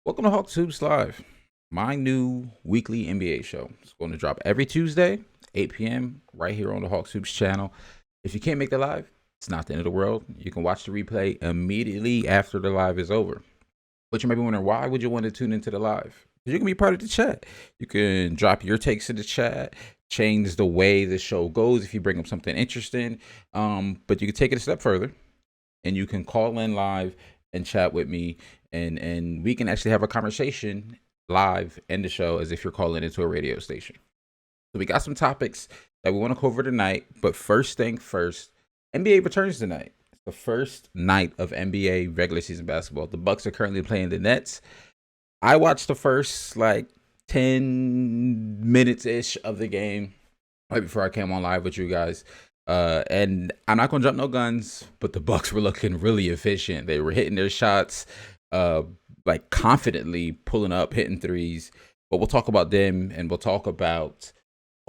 Welcome to Hawks Hoops Live, my new weekly NBA show. It's going to drop every Tuesday, 8 p.m., right here on the Hawks Hoops channel. If you can't make the live, it's not the end of the world. You can watch the replay immediately after the live is over. But you might be wondering, why would you want to tune into the live? Because you can be part of the chat. You can drop your takes in the chat, change the way the show goes if you bring up something interesting. But you can take it a step further, and you can call in live and chat with me, and we can actually have a conversation live in the show as if you're calling into a radio station. So we got some topics that we want to cover tonight, but first thing first, NBA returns tonight. It's the first night of NBA regular season basketball. The Bucks are currently playing the Nets. I watched the first 10 minutes ish of the game right before I came on live with you guys. And I'm not gonna jump no guns, but the Bucks were looking really efficient. They were hitting their shots, confidently pulling up, hitting threes. But we'll talk about them, and we'll talk about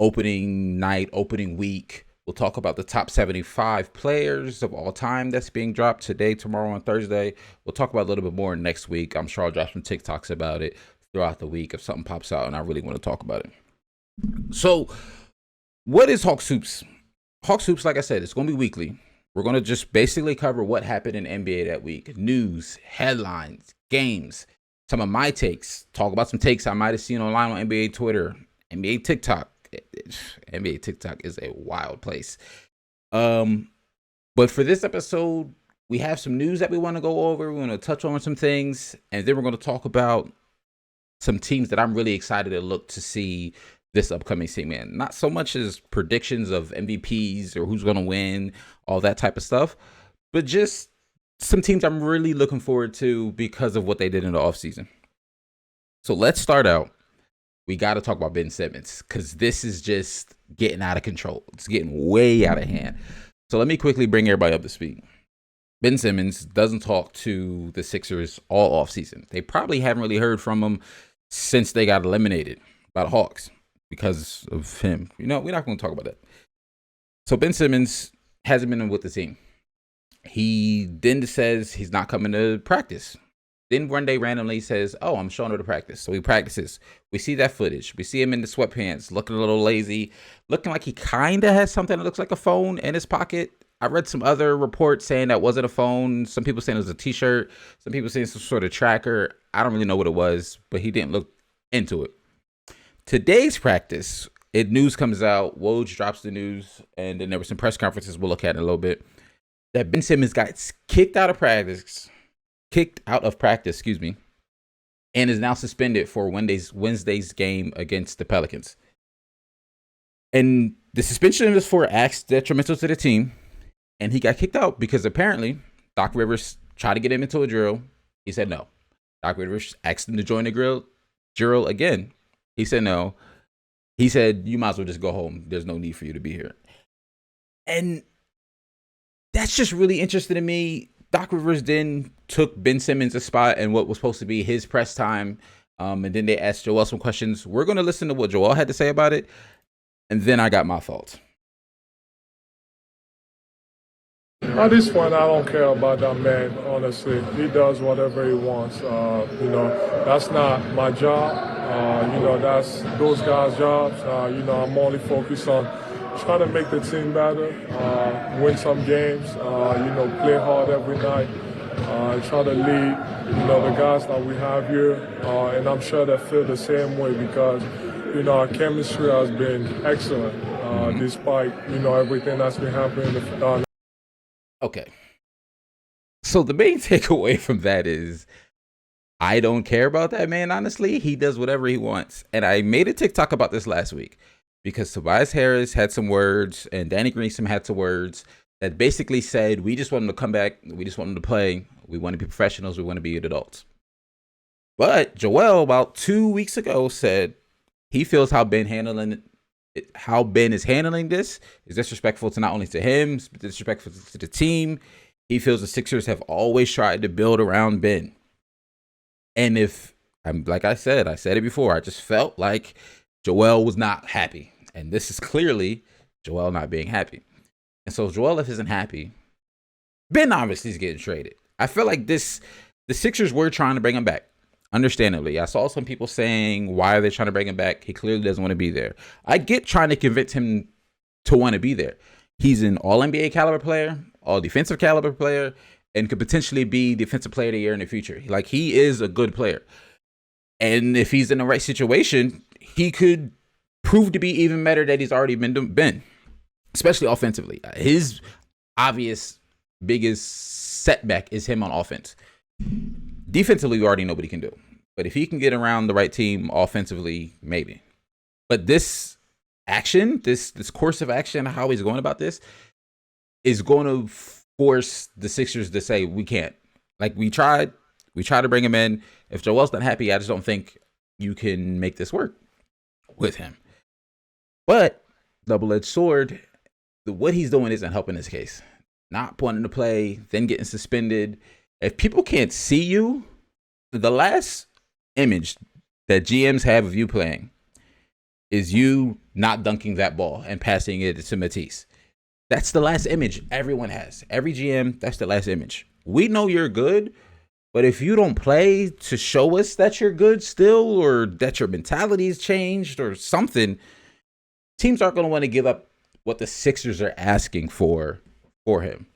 opening night, opening week. We'll talk about the top 75 players of all time that's being dropped today, tomorrow, and Thursday. We'll talk about a little bit more next week. I'm sure I'll drop some TikToks about it throughout the week if something pops out and I really want to talk about it. So, what is Hawks Hoops? Hawks Hoops, like I said, it's going to be weekly. We're going to just basically cover what happened in NBA that week. News, headlines, games, some of my takes. Talk about some takes I might have seen online on NBA Twitter, NBA TikTok. NBA TikTok is a wild place. But for this episode, we have some news that we want to go over. We want to touch on some things, and then we're going to talk about some teams that I'm really excited to look to see this upcoming season. Not so much as predictions of MVPs or who's going to win, all that type of stuff, but just some teams I'm really looking forward to because of what they did in the offseason. So let's start out. We got to talk about Ben Simmons because this is just getting out of control. It's getting way out of hand. So let me quickly bring everybody up to speed. Ben Simmons doesn't talk to the Sixers all offseason. They probably haven't really heard from him since they got eliminated by the Hawks because of him. We're not going to talk about that. So Ben Simmons hasn't been with the team. He then says he's not coming to practice. Then one day randomly says, oh, I'm showing her to practice. So he practices. We see that footage. We see him in the sweatpants, looking a little lazy, looking like he kind of has something that looks like a phone in his pocket. I read some other reports saying that wasn't a phone. Some people saying it was a t-shirt. Some people saying some sort of tracker. I don't really know what it was, but he didn't look into it. Today's practice, news comes out. Woj drops the news, and then there were some press conferences we'll look at in a little bit, that Ben Simmons got kicked out of practice, and is now suspended for Wednesday's game against the Pelicans. And the suspension was for acts detrimental to the team, and he got kicked out because apparently Doc Rivers tried to get him into a drill. He said no. Doc Rivers asked him to join the drill again. He said no. He said, you might as well just go home. There's no need for you to be here. And that's just really interesting to me. Doc Rivers then took Ben Simmons' spot in what was supposed to be his press time. And then they asked Joel some questions. We're going to listen to what Joel had to say about it. And then I got my thoughts. At this point, I don't care about that man, honestly. He does whatever he wants. That's not my job. That's those guys' jobs. I'm only focused on trying to make the team better, win some games, play hard every night, try to lead, the guys that we have here. And I'm sure they feel the same way because, our chemistry has been excellent despite, everything that's been happening. Okay. So the main takeaway from that is I don't care about that man, honestly. He does whatever he wants. And I made a TikTok about this last week because Tobias Harris had some words and Danny Greenson had some words that basically said, we just want him to come back. We just want him to play. We want to be professionals. We want to be adults. But Joel, about 2 weeks ago, said he feels how Ben is handling this is disrespectful to not only to him, but disrespectful to the team. He feels the Sixers have always tried to build around Ben. And like I said it before, I just felt like Joel was not happy. And this is clearly Joel not being happy. And so Joel, if isn't happy, Ben obviously is getting traded. I feel like the Sixers were trying to bring him back. Understandably. I saw some people saying, why are they trying to bring him back? He clearly doesn't want to be there. I get trying to convince him to want to be there. He's an all NBA caliber player, all defensive caliber player, and could potentially be defensive player of the year in the future. Like, he is a good player. And if he's in the right situation, he could prove to be even better than he's already been, especially offensively. His obvious biggest setback is him on offense. Defensively, we already know what he can do. But if he can get around the right team offensively, maybe. But this action, this course of action, how he's going about this, is going to force the Sixers to say, we can't. Like, we tried to bring him in. If Joel's not happy, I just don't think you can make this work with him. But double-edged sword, what he's doing isn't helping his case. Not wanting to play, then getting suspended. If people can't see you, the last image that GMs have of you playing is you not dunking that ball and passing it to Matisse. That's the last image everyone has. Every GM, that's the last image. We know you're good, but if you don't play to show us that you're good still, or that your mentality's changed or something, teams aren't going to want to give up what the Sixers are asking for him.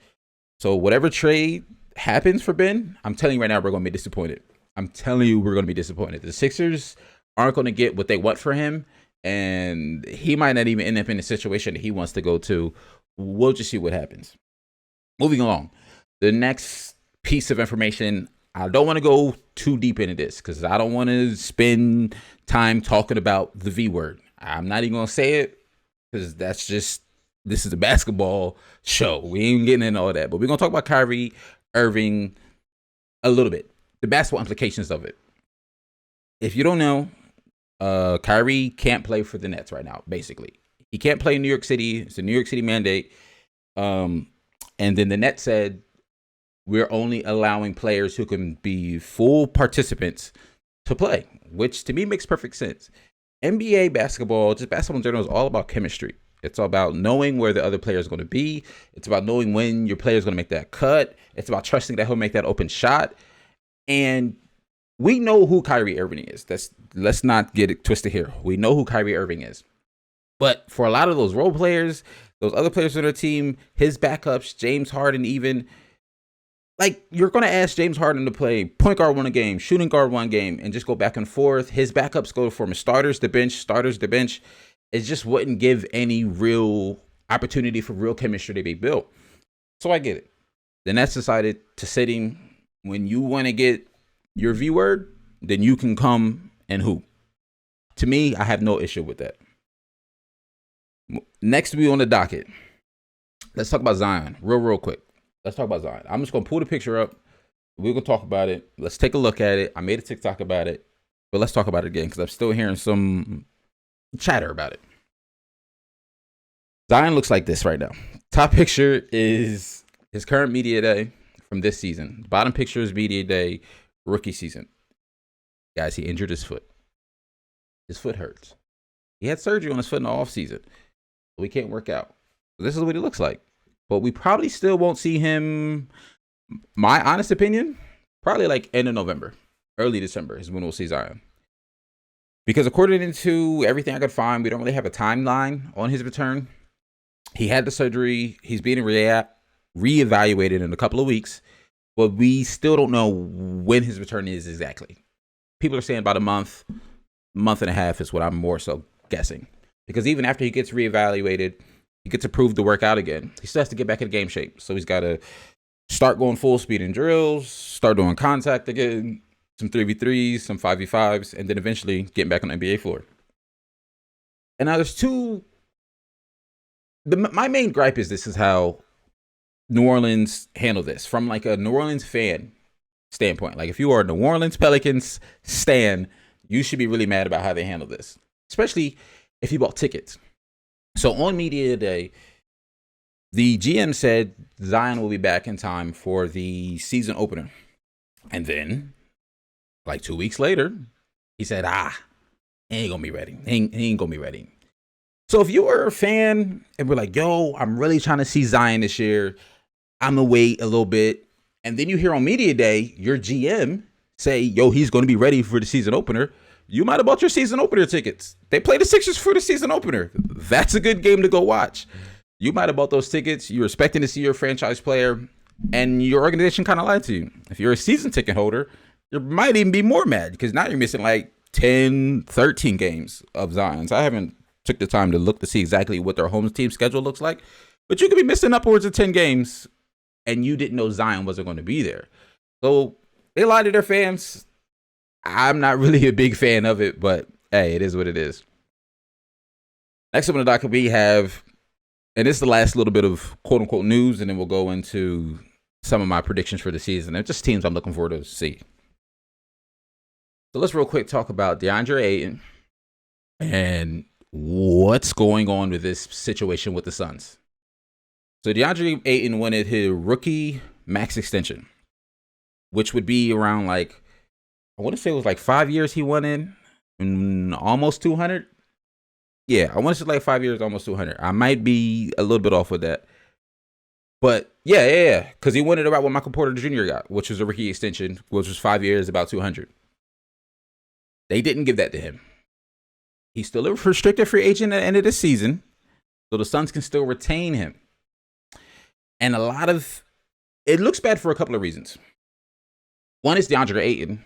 So whatever trade happens for Ben, I'm telling you right now, we're going to be disappointed. I'm telling you, we're going to be disappointed. The Sixers aren't going to get what they want for him, and he might not even end up in a situation that he wants to go to. We'll just see what happens. Moving along, the next piece of information, I don't want to go too deep into this because I don't want to spend time talking about the V word. I'm not even going to say it because this is a basketball show. We ain't getting into all that, but we're going to talk about Kyrie Irving a little bit, the basketball implications of it. If you don't know, Kyrie can't play for the Nets right now, basically. He can't play in New York City. It's a New York City mandate. And then the Nets said, we're only allowing players who can be full participants to play, which to me makes perfect sense. NBA basketball, just basketball in general, is all about chemistry. It's all about knowing where the other player is going to be. It's about knowing when your player is going to make that cut. It's about trusting that he'll make that open shot. And we know who Kyrie Irving is. Let's not get it twisted here. We know who Kyrie Irving is. But for a lot of those role players, those other players on their team, his backups, James Harden even, like, you're going to ask James Harden to play point guard one game, shooting guard one game, and just go back and forth. His backups go from starters to bench. It just wouldn't give any real opportunity for real chemistry to be built. So I get it. The Nets decided to sit him. When you want to get your V word, then you can come and hoop. To me, I have no issue with that. Next, we on the docket. Let's talk about Zion real quick. Let's talk about Zion. I'm just going to pull the picture up. We're going to talk about it. Let's take a look at it. I made a TikTok about it, but let's talk about it again because I'm still hearing some chatter about it. Zion looks like this right now. Top picture is his current media day from this season. Bottom picture is media day, rookie season. Guys, he injured his foot. His foot hurts. He had surgery on his foot in the offseason. So he can't work out. So this is what he looks like. But we probably still won't see him, my honest opinion, probably like end of November, early December is when we'll see Zion. Because according to everything I could find, we don't really have a timeline on his return. He had the surgery. He's being reevaluated in a couple of weeks. But we still don't know when his return is exactly. People are saying about a month and a half is what I'm more so guessing. Because even after he gets reevaluated, he gets approved to work out again. He still has to get back in game shape. So he's got to start going full speed in drills, start doing contact again, some 3v3s, some 5v5s, and then eventually getting back on the NBA floor. And now there's my main gripe is how New Orleans handled this from like a New Orleans fan standpoint. Like if you are a New Orleans Pelicans stan, you should be really mad about how they handled this, especially if you bought tickets. So on media day, the GM said Zion will be back in time for the season opener. And then, like 2 weeks later, he said, he ain't gonna be ready. He ain't gonna be ready. So if you were a fan and we're like, yo, I'm really trying to see Zion this year, I'm gonna wait a little bit. And then you hear on media day, your GM say, yo, he's going to be ready for the season opener, you might have bought your season opener tickets. They play the Sixers for the season opener. That's a good game to go watch. You might have bought those tickets. You're expecting to see your franchise player, and your organization kind of lied to you. If you're a season ticket holder, you might even be more mad because now you're missing like 10, 13 games of Zion's. I haven't took the time to look to see exactly what their home team schedule looks like, but you could be missing upwards of 10 games, and you didn't know Zion wasn't going to be there. So they lied to their fans. I'm not really a big fan of it, but hey, it is what it is. Next up on the docket, we have, and this is the last little bit of quote-unquote news, and then we'll go into some of my predictions for the season and just teams I'm looking forward to see. So let's real quick talk about DeAndre Ayton and what's going on with this situation with the Suns. So DeAndre Ayton wanted his rookie max extension, which would be around like, I want to say it was like 5 years he won in almost 200. Yeah, I want to say like 5 years, almost 200. I might be a little bit off with that. But yeah. Because he wanted about what Michael Porter Jr. got, which was a rookie extension, which was 5 years, about 200. They didn't give that to him. He's still a restricted free agent at the end of the season, so the Suns can still retain him. And it looks bad for a couple of reasons. One is DeAndre Ayton,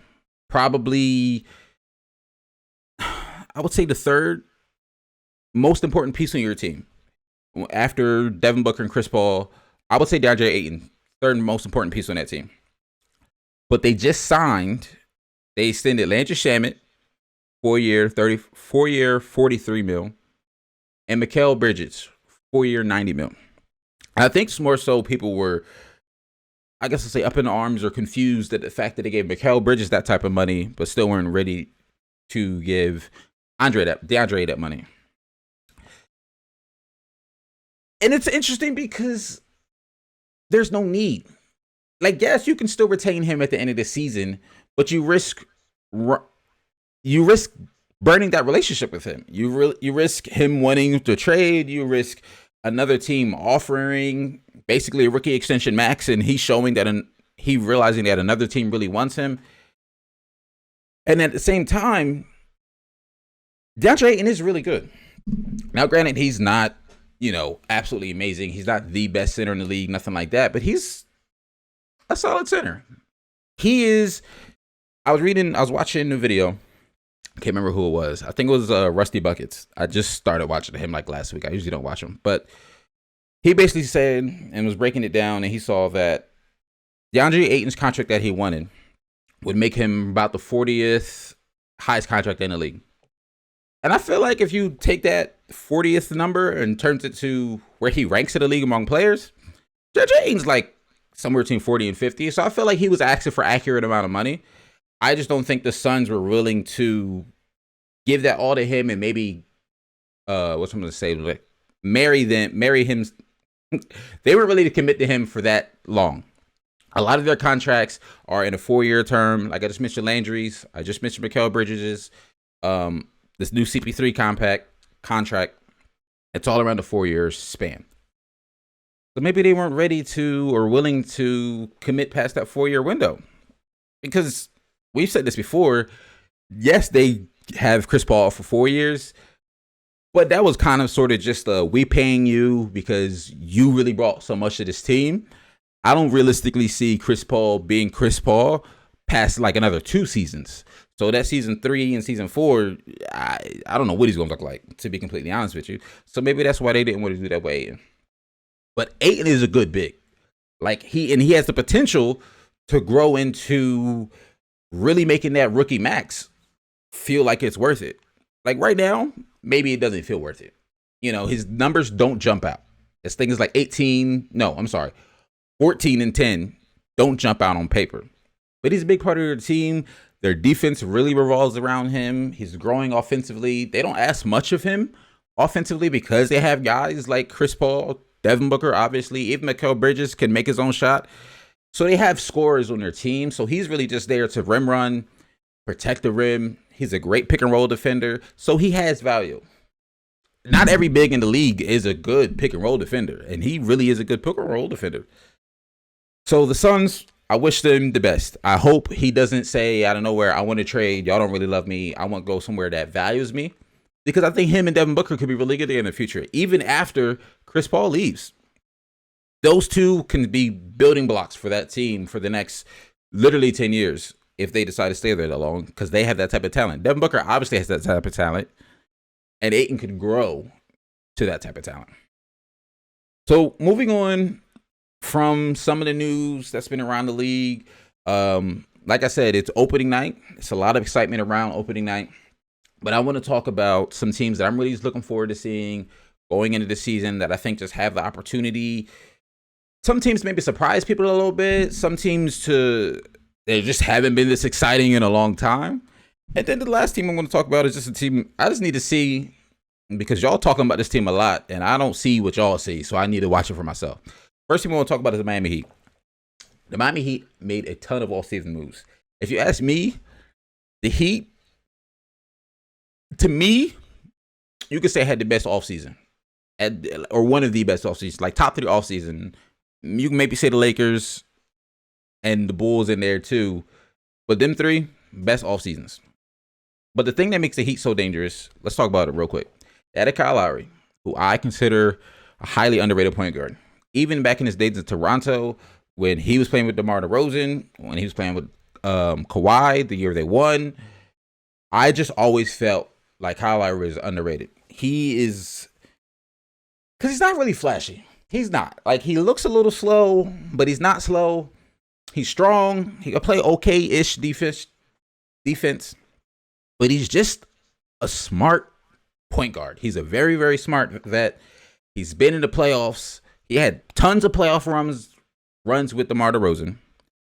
probably, I would say the third most important piece on your team. After Devin Booker and Chris Paul, I would say DeAndre Ayton, third most important piece on that team. But they extended Landry Shamet, 4-year, $43 million, and Mikal Bridges, 4-year, $90 million. I think more so people were, I guess I'll say, up in arms or confused at the fact that they gave Mikal Bridges that type of money, but still weren't ready to give DeAndre that money. And it's interesting because there's no need. Like, yes, you can still retain him at the end of the season, but you risk burning that relationship with him. You risk him wanting to trade. You risk another team offering basically a rookie extension max, and he's showing that he realizing that another team really wants him. And at the same time, DeAndre Ayton is really good. Now, granted, he's not, absolutely amazing. He's not the best center in the league, nothing like that, but he's a solid center. He is. I was watching the video. I can't remember who it was. I think it was Rusty Buckets. I just started watching him like last week. I usually don't watch him, but he basically said and was breaking it down, and he saw that DeAndre Ayton's contract that he wanted would make him about the 40th highest contract in the league. And I feel like if you take that 40th number and turns it to where he ranks in the league among players, DeAndre Ayton's like somewhere between 40 and 50. So I feel like he was asking for accurate amount of money. I just don't think the Suns were willing to give that all to him and maybe, what's I'm going to say, like marry him. They weren't ready to commit to him for that long. A lot of their contracts are in a 4-year term. Like I just mentioned Landry's. I just mentioned Mikal Bridges'. This new CP3 contract. It's all around the 4-year span. So maybe they weren't ready to or willing to commit past that 4-year window. Because we've said this before. Yes, they have Chris Paul for 4 years. But that was kind of sort of just we paying you because you really brought so much to this team. I don't realistically see Chris Paul being Chris Paul past like another 2 seasons. So that season 3 and season 4, I don't know what he's going to look like, to be completely honest with you. So maybe that's why they didn't want to do that with Ayton. But Ayton is a good big. Like he has the potential to grow into really making that rookie max feel like it's worth it. Like right now, maybe it doesn't feel worth it. His numbers don't jump out. This thing is like 14 and 10 don't jump out on paper. But he's a big part of their team. Their defense really revolves around him. He's growing offensively. They don't ask much of him offensively because they have guys like Chris Paul, Devin Booker, obviously. Even Mikal Bridges can make his own shot. So they have scorers on their team. So he's really just there to rim run, protect the rim. He's a great pick and roll defender. So he has value. Not every big in the league is a good pick and roll defender. And he really is a good pick and roll defender. So the Suns I wish them the best. I hope he doesn't say out of nowhere, I want to trade. Y'all don't really love me. I want to go somewhere that values me. Because I think him and Devin Booker could be really good in the future, even after Chris Paul leaves. Those two can be building blocks for that team for the next literally 10 years if they decide to stay there that long, because they have that type of talent. Devin Booker obviously has that type of talent, and Ayton could grow to that type of talent. So moving on from some of the news that's been around the league, like I said, it's opening night. It's a lot of excitement around opening night. But I want to talk about some teams that I'm really looking forward to seeing going into the season that I think just have the opportunity. Some teams maybe surprise people a little bit. Some teams they just haven't been this exciting in a long time. And then the last team I'm going to talk about is just a team I just need to see, because y'all talking about this team a lot, and I don't see what y'all see, so I need to watch it for myself. First team I want to talk about is the Miami Heat. The Miami Heat made a ton of all-season moves. If you ask me, the Heat, to me, you could say had the best offseason, or one of the best offseasons, like top 3 offseason. You can maybe say the Lakers and the Bulls in there too, but them 3 best off seasons. But the thing that makes the Heat so dangerous, let's talk about it real quick. They had Kyle Lowry, who I consider a highly underrated point guard. Even back in his days in Toronto, when he was playing with DeMar DeRozan, when he was playing with Kawhi the year they won, I just always felt like Kyle Lowry is underrated. He is, because he's not really flashy. He's not. Like, he looks a little slow, but he's not slow. He's strong. He can play okay-ish defense, but he's just a smart point guard. He's a very, very smart vet. He's been in the playoffs. He had tons of playoff runs with DeMar DeRozan.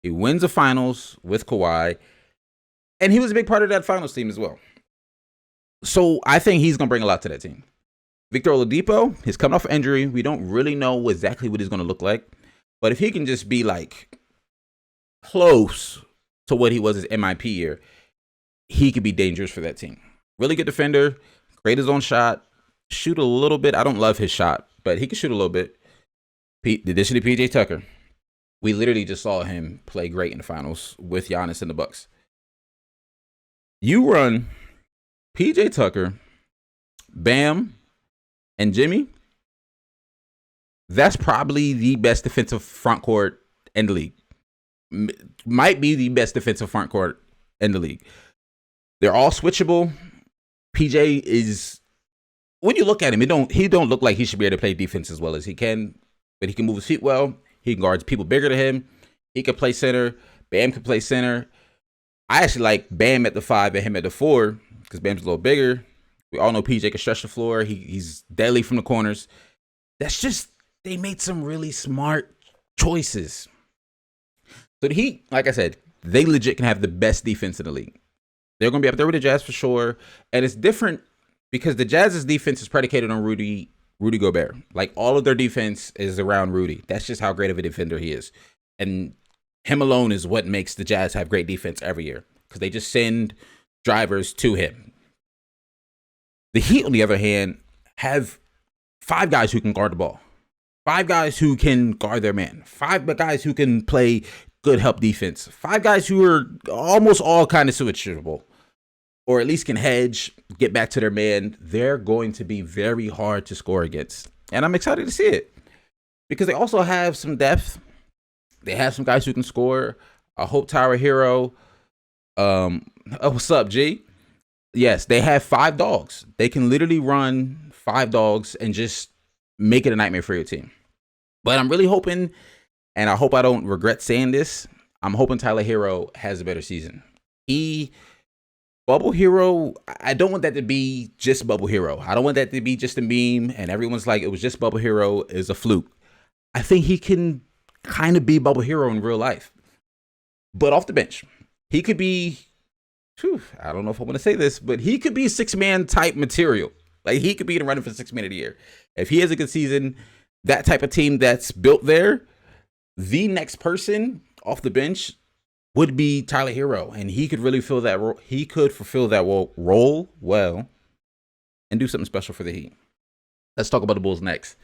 He wins the finals with Kawhi, and he was a big part of that finals team as well. So I think he's going to bring a lot to that team. Victor Oladipo, he's coming off injury. We don't really know exactly what he's going to look like. But if he can just be like close to what he was his MIP year, he could be dangerous for that team. Really good defender, create his own shot, shoot a little bit. I don't love his shot, but he can shoot a little bit. The addition to PJ Tucker, we literally just saw him play great in the finals with Giannis and the Bucks. You run PJ Tucker, Bam, and Jimmy, that's probably the best defensive front court in the league. Might be the best defensive front court in the league. They're all switchable. PJ is, when you look at him, he don't look like he should be able to play defense as well as he can, but he can move his feet well. He can guard people bigger than him. He can play center. Bam can play center. I actually like Bam at the 5 and him at the 4 because Bam's a little bigger. We all know PJ can stretch the floor. He's deadly from the corners. That's just, they made some really smart choices. So the Heat, like I said, they legit can have the best defense in the league. They're going to be up there with the Jazz for sure. And it's different because the Jazz's defense is predicated on Rudy Gobert. Like, all of their defense is around Rudy. That's just how great of a defender he is. And him alone is what makes the Jazz have great defense every year, because they just send drivers to him. The Heat, on the other hand, have 5 guys who can guard the ball. 5 guys who can guard their man. 5 guys who can play good help defense. 5 guys who are almost all kind of switchable, or at least can hedge, get back to their man. They're going to be very hard to score against. And I'm excited to see it, because they also have some depth. They have some guys who can score. I hope Tyler Hero. What's up, G? Yes, they have 5 dogs. They can literally run 5 dogs and just make it a nightmare for your team. But I'm really hoping, and I hope I don't regret saying this, I'm hoping Tyler Hero has a better season. Bubble Hero, I don't want that to be just Bubble Hero. I don't want that to be just a meme and everyone's like, it was just Bubble Hero, is a fluke. I think he can kind of be Bubble Hero in real life. But off the bench, he could be, I don't know if I want to say this, but he could be 6-man type material. Like, he could be in the running for 6 man of the year. If he has a good season, that type of team that's built there, the next person off the bench would be Tyler Hero, and he could really fill that role. He could fulfill that role well and do something special for the Heat. Let's talk about the Bulls next.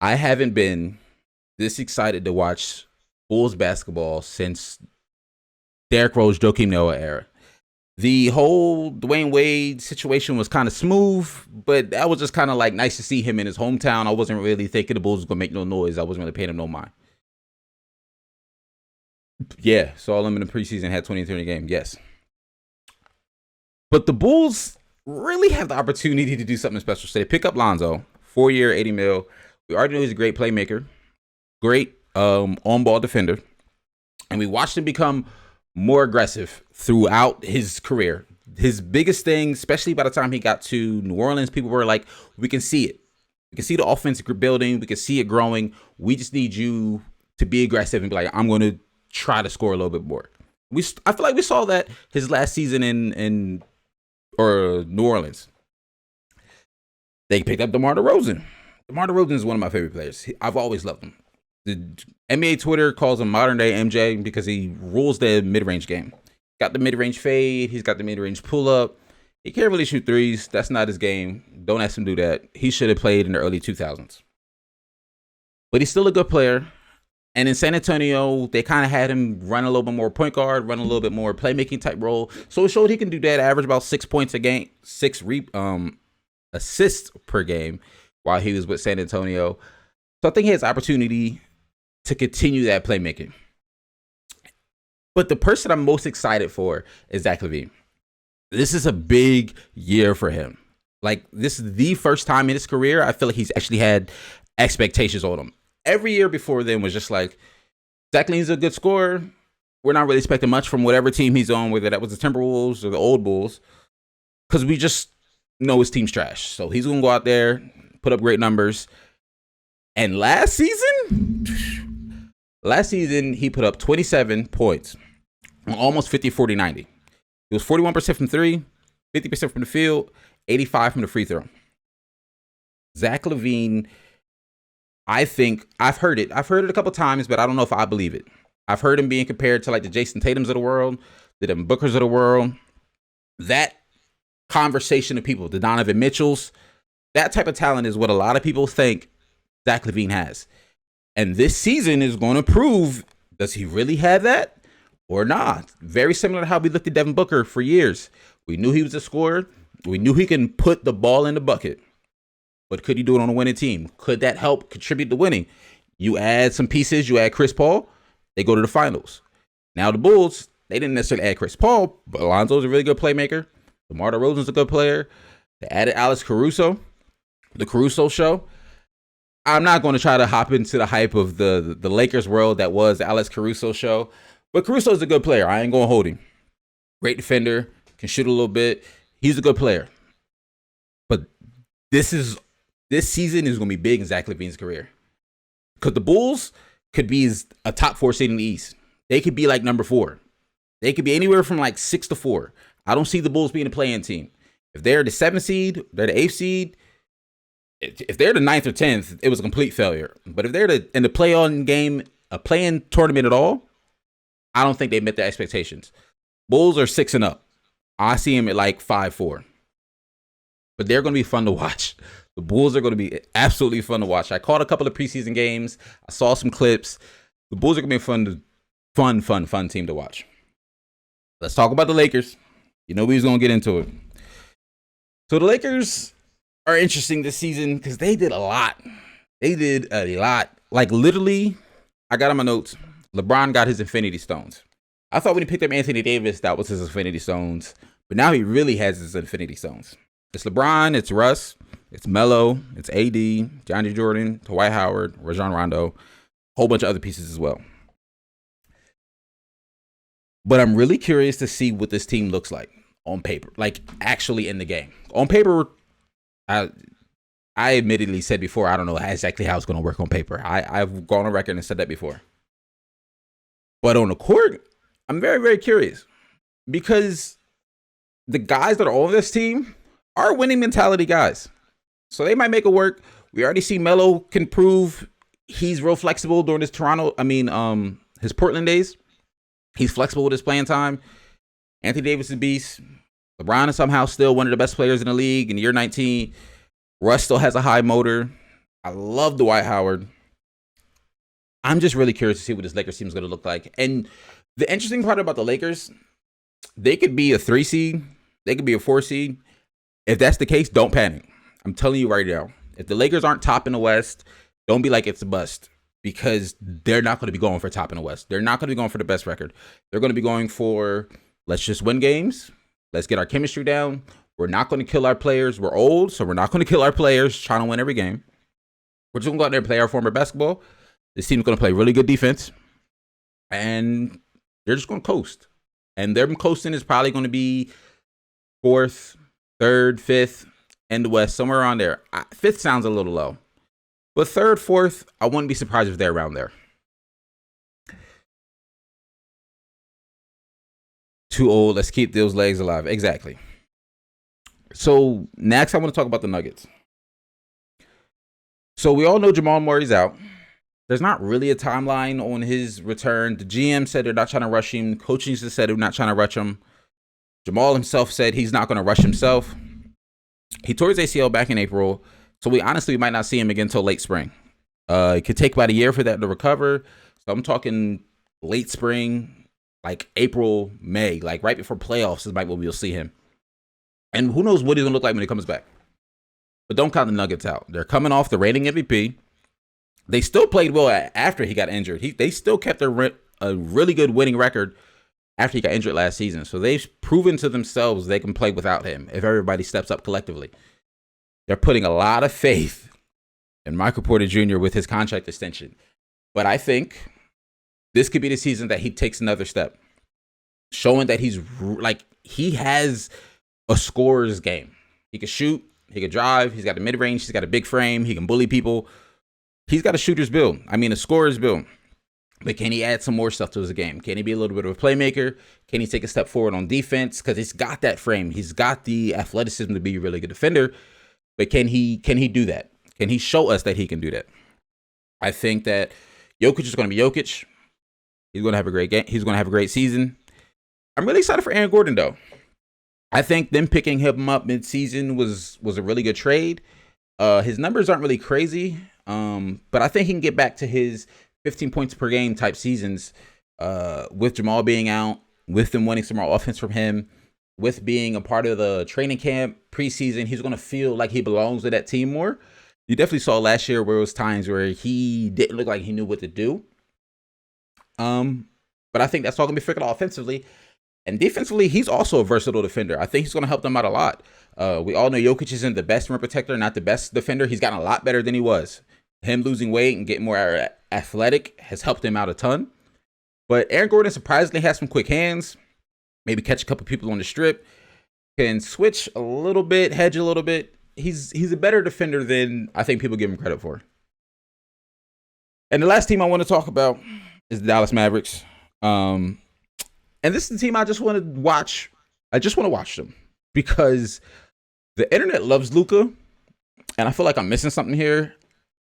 I haven't been this excited to watch Bulls basketball since Derrick Rose, Joakim Noah era. The whole Dwayne Wade situation was kind of smooth, but that was just kind of like nice to see him in his hometown. I wasn't really thinking the Bulls was going to make no noise. I wasn't really paying him no mind. Yeah, saw him in the preseason, had 23 in the game. Yes. But the Bulls really have the opportunity to do something special. So they pick up Lonzo, 4-year, $80 million. We already know he's a great playmaker, great on-ball defender. And we watched him become more aggressive throughout his career. His biggest thing, especially by the time he got to New Orleans, people were like, we can see it. We can see the offense building. We can see it growing. We just need you to be aggressive and be like, I'm going to try to score a little bit more. I feel like we saw that his last season in New Orleans. They picked up Demar Derozan. Demar Derozan is one of my favorite players. I've always loved him. The NBA Twitter calls him modern day MJ because he rules the mid-range game. Got the mid-range fade. He's got the mid-range pull-up. He can't really shoot threes. That's not his game. Don't ask him to do that. He should have played in the early 2000s. But he's still a good player. And in San Antonio, they kind of had him run a little bit more point guard, run a little bit more playmaking type role. So it showed he can do that, average about 6 points a game, 6 assists per game while he was with San Antonio. So I think he has opportunity to continue that playmaking. But the person I'm most excited for is Zach Levine. This is a big year for him. Like, this is the first time in his career I feel like he's actually had expectations on him. Every year before then was just like, Zach Levine's a good scorer. We're not really expecting much from whatever team he's on, whether that was the Timberwolves or the old Bulls, because we just know his team's trash. So he's going to go out there, put up great numbers. And last season, he put up 27 points on almost 50, 40, 90. It was 41% from three, 50% from the field, 85 from the free throw. Zach Levine, I think I've heard it. I've heard it a couple times, but I don't know if I believe it. I've heard him being compared to like the Jason Tatums of the world, the Devin Bookers of the world. That conversation of people, the Donovan Mitchells, that type of talent is what a lot of people think Zach Levine has. And this season is going to prove, does he really have that or not? Very similar to how we looked at Devin Booker for years. We knew he was a scorer. We knew he can put the ball in the bucket. But could he do it on a winning team? Could that help contribute to winning? You add some pieces, you add Chris Paul, they go to the finals. Now the Bulls, they didn't necessarily add Chris Paul, but Alonzo's a really good playmaker. DeMar DeRozan's a good player. They added Alex Caruso, the Caruso show. I'm not going to try to hop into the hype of the Lakers world that was the Alex Caruso show, but Caruso's a good player. I ain't going to hold him. Great defender, can shoot a little bit. He's a good player. But this season is going to be big in Zach Levine's career. Because the Bulls could be a top 4 seed in the East. They could be like number 4. They could be anywhere from like 6 to 4. I don't see the Bulls being a play-in team. If they're the 7th seed, they're the 8th seed. If they're the 9th or 10th, it was a complete failure. But if they're in the play-on game, a play-in tournament at all, I don't think they met their expectations. Bulls are 6 and up. I see them at like 5-4. But they're going to be fun to watch. The Bulls are going to be absolutely fun to watch. I caught a couple of preseason games. I saw some clips. The Bulls are going to be a fun team to watch. Let's talk about the Lakers. You know we was going to get into it. So the Lakers are interesting this season because they did a lot. Like literally, I got on my notes. LeBron got his Infinity Stones. I thought when he picked up Anthony Davis, that was his Infinity Stones. But now he really has his Infinity Stones. It's LeBron, it's Russ, it's Melo, it's AD, Johnny Jordan, Dwight Howard, Rajon Rondo, a whole bunch of other pieces as well. But I'm really curious to see what this team looks like on paper, like actually in the game. On paper, I admittedly said before, I don't know exactly how it's going to work on paper. I've gone on record and said that before. But on the court, I'm very, very curious because the guys that are on this team are winning mentality guys. So they might make it work. We already see Melo can prove he's real flexible during his his Portland days. He's flexible with his playing time. Anthony Davis is a beast. LeBron is somehow still one of the best players in the league in year 19. Russ still has a high motor. I love Dwight Howard. I'm just really curious to see what this Lakers team is going to look like. And the interesting part about the Lakers, they could be a 3 seed, they could be a 4 seed. If that's the case, don't panic. I'm telling you right now. If the Lakers aren't top in the West, don't be like it's a bust, because they're not going to be going for top in the West. They're not going to be going for the best record. They're going to be going for, let's just win games. Let's get our chemistry down. We're not going to kill our players. We're old, so we're not going to kill our players trying to win every game. We're just going to go out there and play our form of basketball. This team's going to play really good defense, and they're just going to coast. And them coasting is probably going to be 4th, 3rd, 5th in the West, somewhere around there. 5th sounds a little low. But 3rd, 4th, I wouldn't be surprised if they're around there. Too old. Let's keep those legs alive. Exactly. So next, I want to talk about the Nuggets. So we all know Jamal Murray's out. There's not really a timeline on his return. The GM said they're not trying to rush him. Coaching just said they're not trying to rush him. Jamal himself said he's not going to rush himself. He tore his ACL back in April, so we might not see him again until late spring. It could take about a year for that to recover. So I'm talking late spring, like April, May, like right before playoffs is when we'll see him. And who knows what he's going to look like when he comes back. But don't count the Nuggets out. They're coming off the reigning MVP. They still played well after he got injured. They still kept a really good winning record after he got injured last season. So they've proven to themselves they can play without him if everybody steps up collectively. They're putting a lot of faith in Michael Porter Jr. with his contract extension. But I think this could be the season that he takes another step, showing that he has a scorer's game. He can shoot, he can drive, he's got a mid-range, he's got a big frame, he can bully people. He's got a shooter's build. A scorer's build. But can he add some more stuff to his game? Can he be a little bit of a playmaker? Can he take a step forward on defense? Because he's got that frame. He's got the athleticism to be a really good defender. But can he do that? Can he show us that he can do that? I think that Jokic is going to be Jokic. He's going to have a great game. He's going to have a great season. I'm really excited for Aaron Gordon, though. I think them picking him up mid-season was a really good trade. His numbers aren't really crazy. But I think he can get back to his 15 points per game type seasons with Jamal being out, with them wanting some more offense from him, with being a part of the training camp preseason. He's going to feel like he belongs with that team more. You definitely saw last year where it was times where he didn't look like he knew what to do. But I think that's all going to be figured out offensively. And defensively, he's also a versatile defender. I think he's going to help them out a lot. We all know Jokic isn't the best rim protector, not the best defender. He's gotten a lot better than he was. Him losing weight and getting more athletic has helped him out a ton. But Aaron Gordon surprisingly has some quick hands. Maybe catch a couple people on the strip. Can switch a little bit, hedge a little bit. He's a better defender than I think people give him credit for. And the last team I want to talk about is the Dallas Mavericks. And this is the team I just want to watch. I just want to watch them because the internet loves Luka, and I feel like I'm missing something here.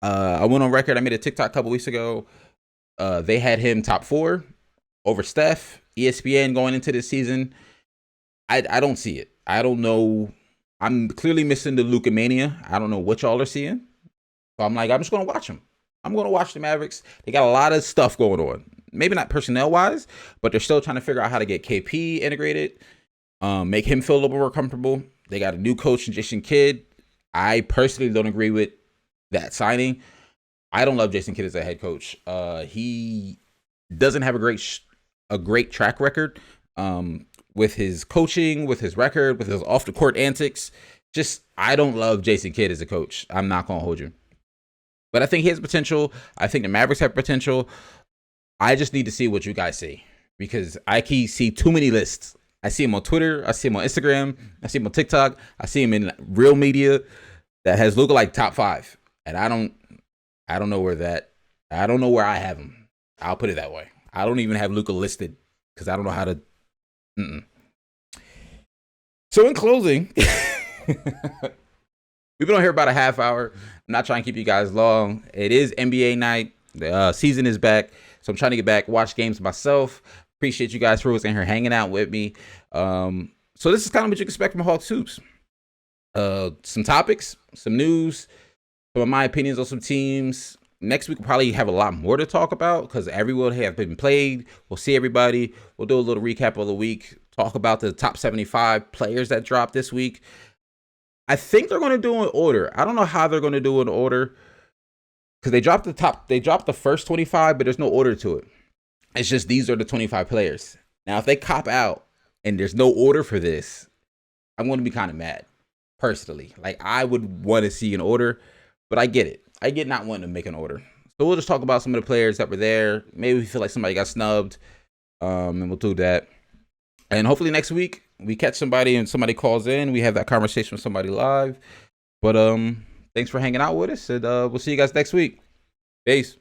I went on record. I made a TikTok a couple weeks ago. They had him top 4 over Steph. ESPN going into this season. I don't see it. I don't know. I'm clearly missing the Luka mania. I don't know what y'all are seeing. So I'm just going to watch them. I'm going to watch the Mavericks. They got a lot of stuff going on. Maybe not personnel-wise, but they're still trying to figure out how to get KP integrated, make him feel a little more comfortable. They got a new coach in Jason Kidd. I personally don't agree with that signing. I don't love Jason Kidd as a head coach. He doesn't have a great track record with his coaching, with his record, with his off-the-court antics. I don't love Jason Kidd as a coach. I'm not going to hold you. But I think he has potential. I think the Mavericks have potential. I just need to see what you guys see because I can see too many lists. I see him on Twitter. I see him on Instagram. I see him on TikTok. I see him in real media that has Luka like top 5. And I don't know where I have him. I'll put it that way. I don't even have Luka listed because I don't know how to. So in closing, we've been on here about a half hour. I'm not trying to keep you guys long. It is NBA night. The season is back. So I'm trying to get back, watch games myself. Appreciate you guys for in here hanging out with me. So this is kind of what you can expect from Hawks Hoops. Some topics, some news, some of my opinions on some teams. next week we'll probably have a lot more to talk about because everyone have been played. We'll see everybody. We'll do a little recap of the week. Talk about the top 75 players that dropped this week. I think they're going to do an order. I don't know how they're going to do an order because they dropped the first 25, but there's no order to it. It's just these are the 25 players. Now, if they cop out and there's no order for this, I'm going to be kind of mad, personally. Like, I would want to see an order, but I get it. I get not wanting to make an order. So we'll just talk about some of the players that were there. Maybe we feel like somebody got snubbed, and we'll do that. And hopefully next week we catch somebody and somebody calls in. We have that conversation with somebody live. But thanks for hanging out with us, and we'll see you guys next week. Peace.